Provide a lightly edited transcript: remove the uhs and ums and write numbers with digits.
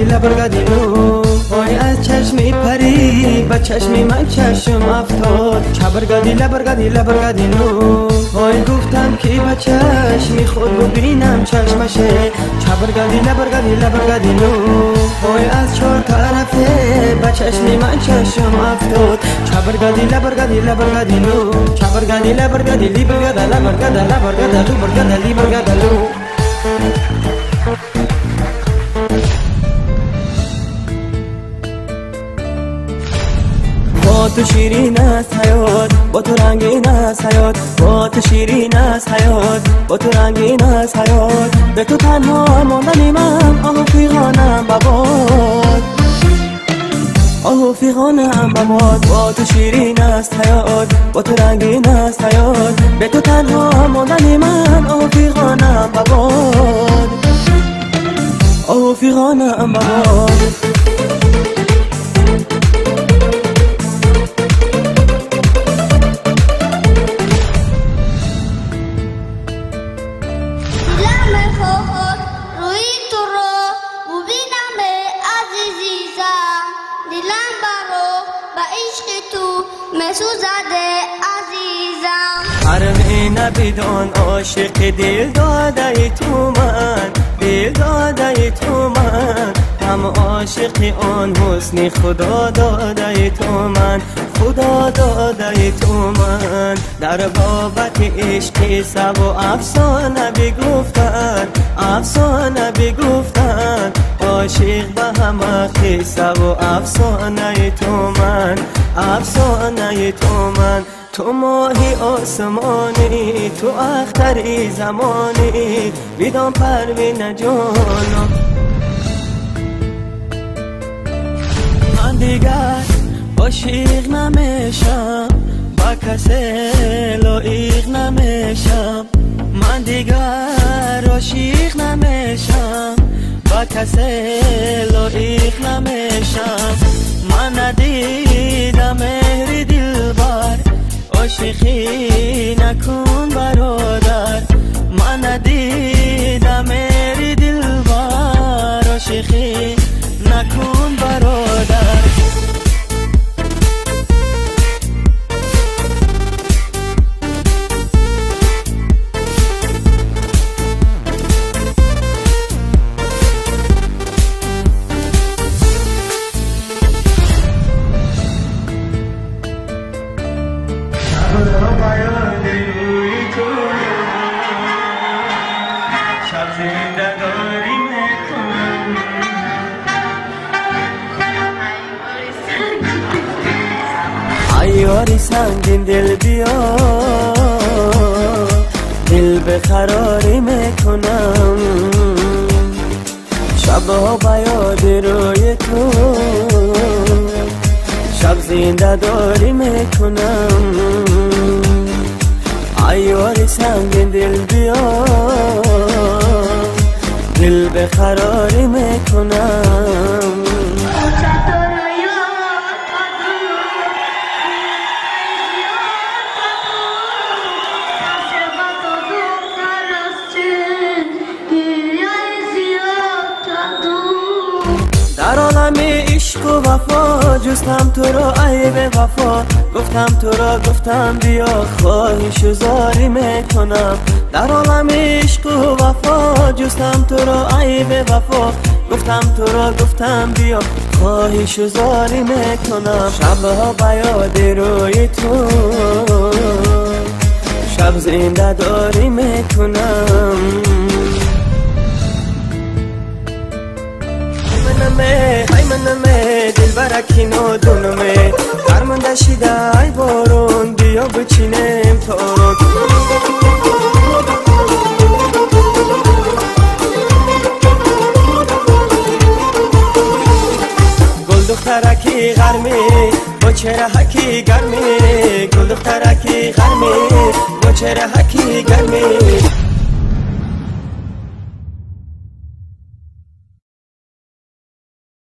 لبرگدیلو وای از چشمی پری با چشمی من چشم افتاد لبرگدیلو وای گفتم که با چشمی خود ببینم چشمشه لبرگدیلو وای از چهار طرفه با چشمی من چشم افتاد لبرگدیلو با تو شیرین است حیات با تو رنگین است حیات با تو شیرین است حیات با تو رنگین است حیات به تو تنها ماندنی من آهو فیغانم بباد آهو فیغانم بباد با تو شیرین است حیات با تو رنگین است حیات به تو تنها ماندنی من آهو فیغانم بباد آهو فیغانم بباد حرم نبیدان عاشق دل داده تو من هم عاشق آن حسن خدا داده تو من در بابت عشق سب و افسانه بگفتن عاشق به همه قصه و افسانه تو من تو ماهی آسمانی تو اختری زمانی بیدان پروین جانم من دیگر عاشق نمیشم با کسی لایق نمیشم من دیگر عاشق نمیشم با کسی لایق نمیشم من ندیدم مهر دلبر عاشقی نکن برادر من ندیدم مهر دلبر عاشقی نکن برادر ایاری سنگین دل بیا دل به قراری میکنم شبها با یاد روی تو شب زنده داری میکنم ایاری سنگین دل بیا دل به قراری میکنم در عالم عشق و وفا جستم تو را عیب وفا گفتم بیا خواهش و زاری میکنم در عالم عشق و وفا جستم تو را عیب وفا گفتم بیا خواهش و زاری میکنم شبها با یاد روی تو شب زنده داری میکنم منمه دل برکی نادونمه درمانده شیده ای بارون بیا بچینم تارون گل دخترکی غرمه با چهره حکی گرمه گل دخترکی غرمه با چهره حکی گرمه